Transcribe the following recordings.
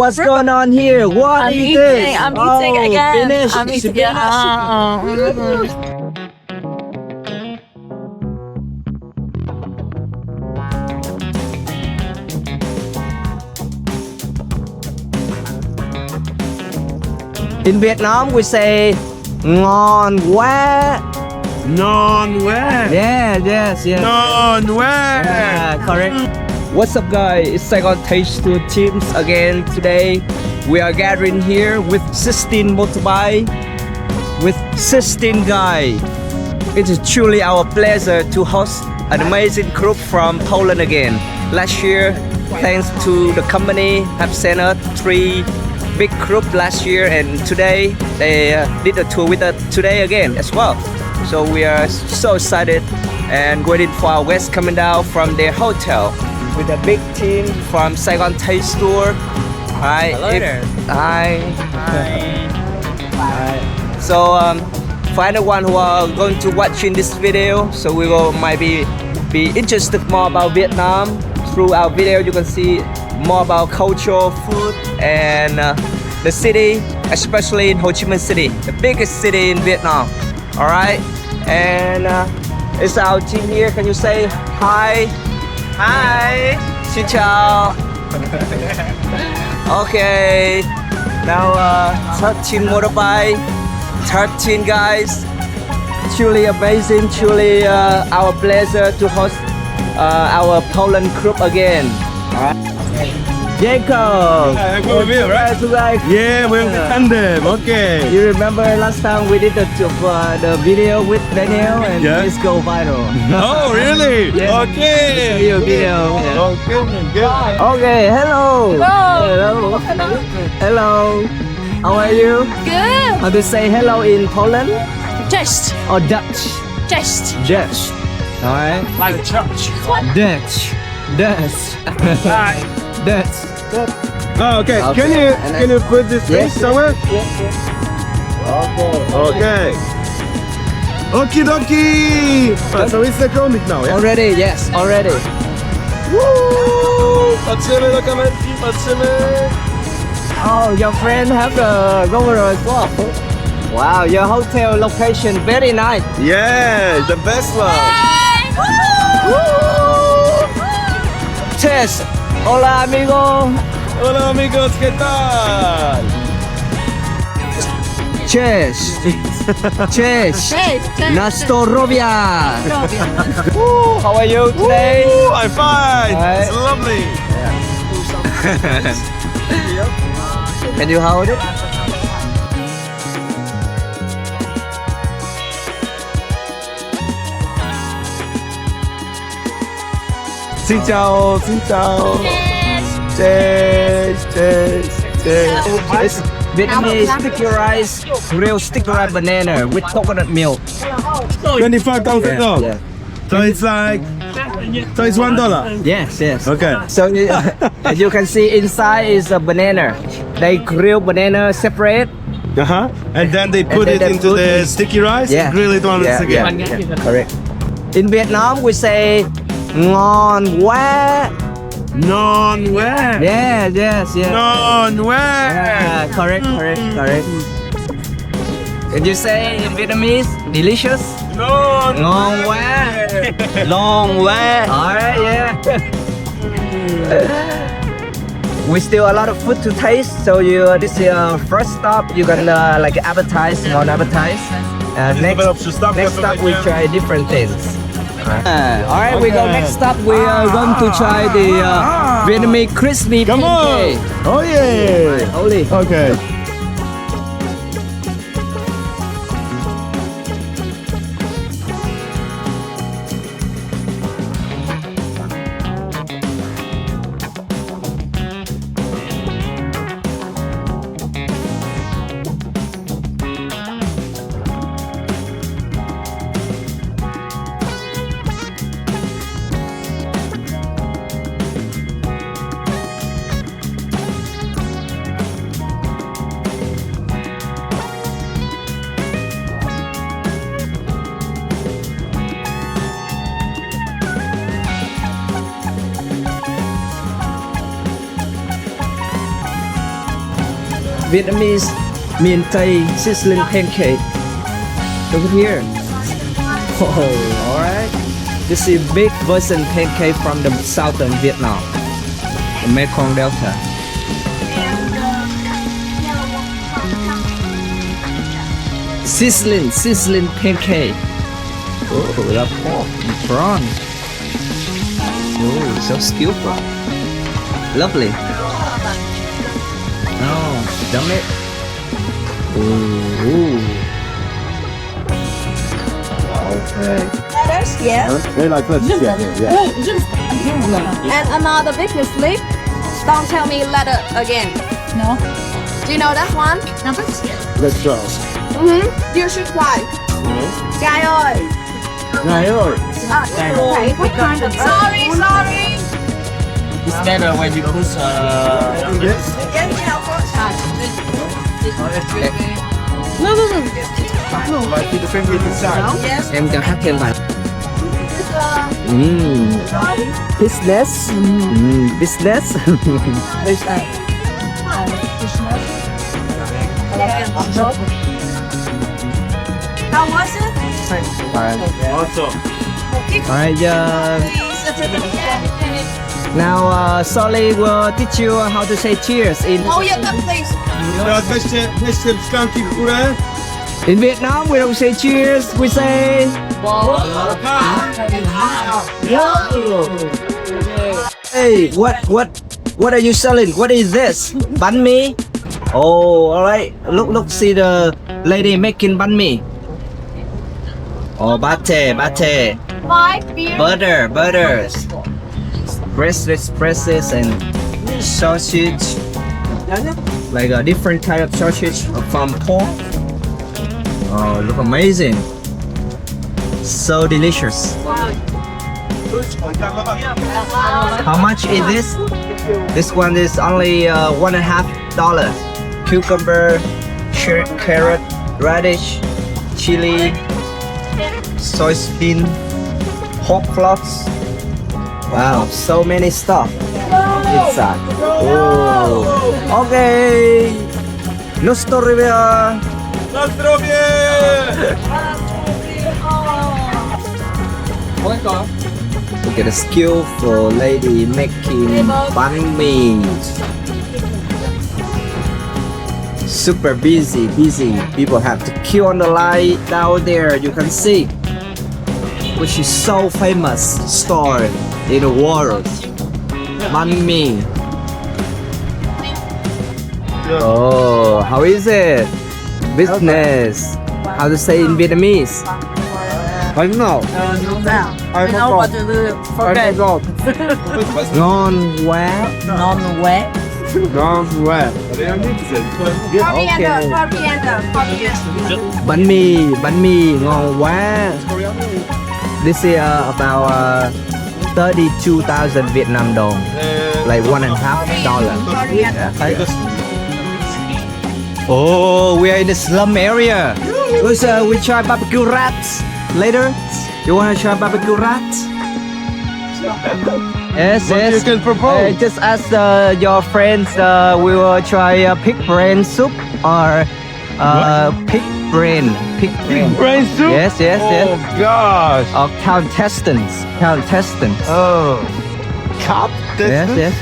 What's going on here? What I'm is eating. this? I'm eating again. Finish. I'm eating. In Vietnam, we say ngon quá. Non where? Yeah, yes. Non where? Yeah, correct. What's up, guys? It's Saigon Taste Tours teams again. Today, we are gathering here with Sightseeing Motorbike, with 16 guys. It is truly our pleasure to host an amazing group from Poland again. Last year, thanks to the company, have sent us 3 big group last year, and today they did a tour with us today again as well. So we are so excited and waiting for our guests coming down from their hotel with a big team from Saigon Taste Tours. Hi. Hello there. Hi. Hi. So for anyone who are going to watch in this video, so we will might be interested more about Vietnam. Through our video, you can see more about culture, food, and the city, especially in Ho Chi Minh City, the biggest city in Vietnam. All right, and it's our team here. Can you say hi? Hi. Xin chào. Okay. Now 13 motorbike, 13 guys. Truly amazing. Truly our pleasure to host our Poland group again. All right. Jacob. Go with me, right? Yeah, we're in tandem. Okay. You remember last time we did the video with Daniel and Yeah. it's go viral. Oh, really? Yeah. Okay. Your video. Yeah. Okay, good. Okay, hello. Hello. Hello. Hello. How are you? Good. How to say hello in Poland Cześć. or Dutch? Cześć. Dutch. All right. Like church. Dutch. Dutch. Dutch. Oh, okay. Okay. Can you put this Yes. face somewhere? Okay. Okay. Okie dokie. So it's the comic now, yeah? Already, yes, already. Woo! Patrzymy na kamerki, patrzymy. Oh, your friend have the GoPro as well. Wow, your hotel location very nice. Yeah, the best one. Cheers. Hola, amigo. Hola amigos, ¿qué tal? Cheers. Cheers. Nastorovia. How are you today? Ooh, I'm fine. Alright. It's lovely. Can you hold it? Xin chào, xin chào. Cheers, cheers, cheers. It's Vietnamese sticky rice, grilled sticky rice banana with coconut milk. 25,000 dollars. Yeah. So it's like, so it's $1. Yes, yes. Okay. So as you can see inside is a banana. They grill banana separate. And then they put then it they into put the it- sticky rice and grill it once again. Yeah, correct. In Vietnam we say ngon quá. Non where? Yeah, yes, yeah. Non where? Yeah, correct. Can you say in Vietnamese delicious? Non Ngon quá. Long quá. Alright, yeah. We still a lot of food to taste, so this is your first stop. You can like appetize, non-appetize. Next stop we try different things. Alright, we go next stop. We are going to try the Vietnamese crispy Come on! pancake. Oh yeah! Holy. Okay. Vietnamese miền Tây sizzling pancake. Look at here. Oh, alright. This is big version pancake from the southern Vietnam, the Mekong Delta. Sizzling pancake. Oh, the pork and prawn. Oh, so skillful. Lovely. Oh, dump it. Ooh. Okay. Lettuce, yes. Very like lettuce, yeah. And another business leaf. Don't tell me letter again. No. Do you know that one? Let's go. You should try. Guy ơi. Này ơi. Sorry. It's better when you put Yes. No. Like the finger inside. Yes. em cho hát thêm vài. Business. Business. How was it? Awesome. Alright, now Solly will teach you how to say cheers in Oh yeah, please. Teraz weźcie szklanki w górę. in Vietnam. We don't say cheers. We say hey, what are you selling? What is this? Banh mi? Oh, alright. Look, see the lady making banh mi. Oh, bate. 5 beer. Butters. Presses and sausage. Like a different kind of sausage from pork. Oh, look amazing. So delicious. How much is this? This one is only $1.50. Cucumber, carrot, radish, chili, soy bean, pork floss. Wow, so many stuff inside. Oh, okay. Nostrovia. Na zdrowie! Look at the skillful lady making banh mi. Super busy. People have to queue on the line down there. You can see, which is so famous store in the world. Banh mi. Oh, how is it? Business. How to say in Vietnamese? I don't know. I know what to do. Forget. Ngon quá. Non-wet. No, well. Coriander. Bánh mì ngon quá. This is about 32,000 Vietnam dong, like $1.50. Oh, we are in the slum area. We try barbecue rats later. You wanna try barbecue rats? Yes. You can propose. Just ask your friends. We will try pig brain soup or pig brain. Brain soup? Yes. Oh gosh. Or cow intestines. Oh. Cup? Yes.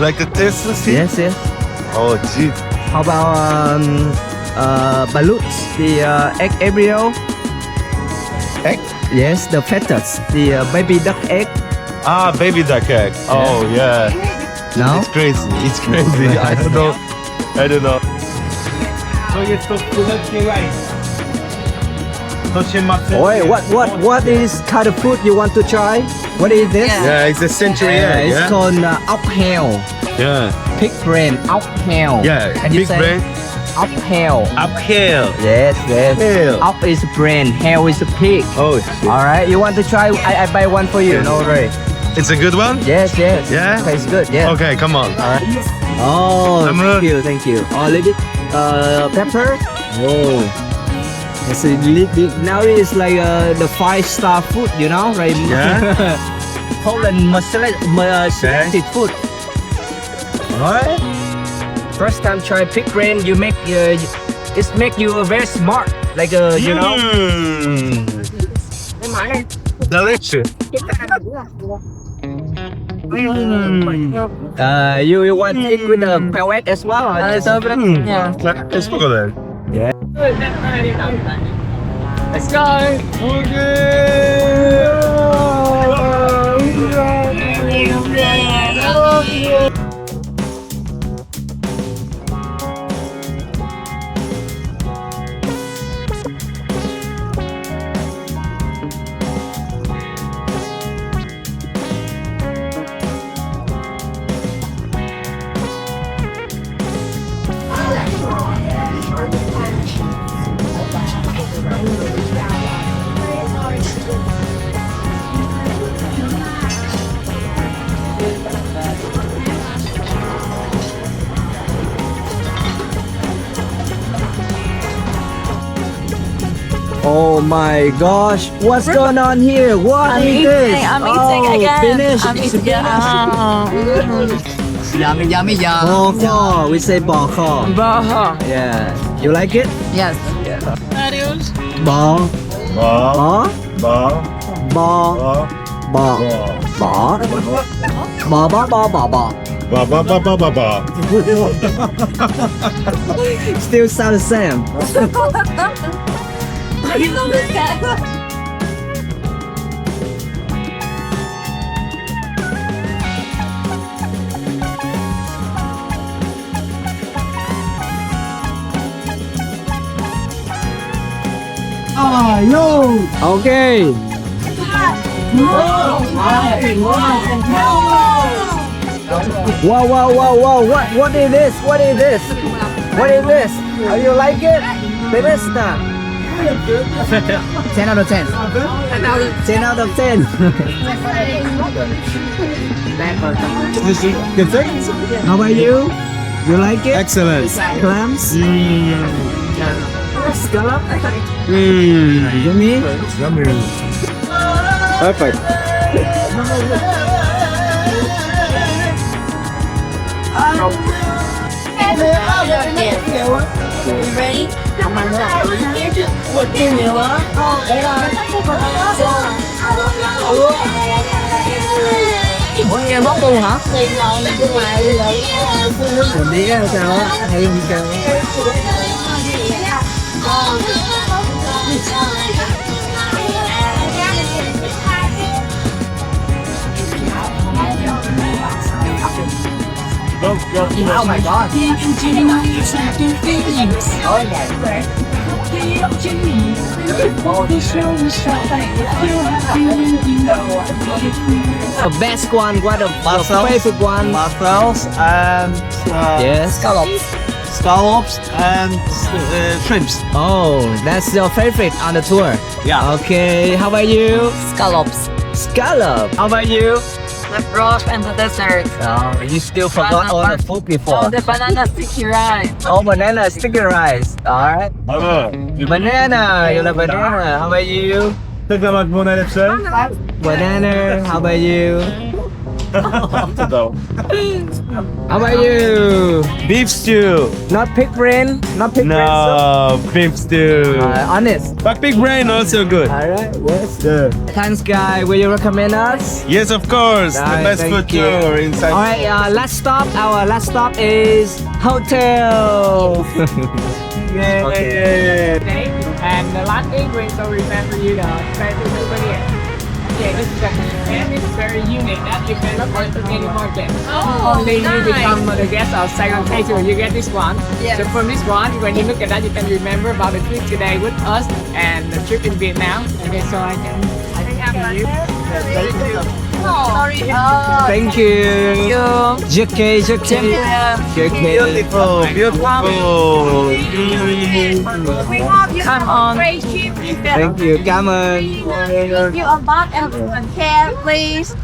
Like the intestines? Yes. Oh gee. How about ballots? The egg embryo? Egg? Yes, the fetus. The baby duck egg. Ah, baby duck egg. Oh yeah. No? It's crazy. I don't know. To jest to studenckie rice. To się ma... Wait, what is kind of food you want to try? What is this? Yeah, it's a century egg, It's yeah? called ốc heo. Yeah. Pig brain, ốc heo. Yeah, Can you big say brain. ốc heo? Uphill. Yes. Heo. Ốc is brain, heo is a pig. Oh shit. Alright, you want to try? I buy one for you, no worry. It's a good one? Yes. Yeah? Tastes good, yeah. Okay, come on. Oh, Tamam. thank you. Oh, a little bit pepper. Oh, it's a little bit. Now it's like the 5-star food, you know, right? Yeah. Poland selected food. Alright. first time try pig brain, you make it make you very smart, like you know. Delicious. You want it with the pellet as well? Or just- Yeah. Let's go there. Let's go. Oh my gosh, what's going on here? What is this? I'm eating again. Finish. I'm eating again. Yummy, yummy, yum. Bò, we say bò kho. Yeah, you like it? Yes. Bò, Ba, bò, ba, bò, ba, bò, bò, bò, bò, bò, bò. ba, ba, ba, ba, ba, ba. Still sound the same. Okay. Whoa. What is this? What is this? What is this? Are you like it? Bethesda. 10 out of 10. 10 out of 10. How about you? You like it? Excellent. Clams? Scallop? Mm. Yummy? Yummy. Perfect. Ready? Ủa nghe món tôm hả? Mình biết là sao á? Hay không sao? Oh my god. The best one, what the favorite one? Mussels and Yes. scallops and shrimps. Oh, that's your favorite on the tour? Yeah. Okay, how about you? Scallops. Scallop. How about you? The broth and the dessert. Oh, you still forgot all the food before. Oh, the banana sticky rice. Oh, banana sticky rice. Alright. Banana. You like banana. How about you? Tek damak bu najlepsze? Banana. How about you? To dał. How about you? Beef stew. Not pig brain? Not pig brain soup? No, beef stew. Honest. But pig brain also good. Alright, yes. Yeah. Thanks, guy. Will you recommend us? Yes, of course. The Nice, best thank food you. tour inside. Alright, last stop. Our last stop is hotel. Yay. And the last ingredient so remember you know special ingredient. Yeah, this is and it's very unique that you cannot find from any market. Only you become the guest of Saigon Taste Tours, you get this one. Yes. So from this one, when you look at that, you can remember about the trip today with us and the trip in Vietnam. Okay, so I can you. Sorry. Thank you. JK. Beautiful, beautiful. Come on. Thank you. Cảm ơn. You on board and care, please.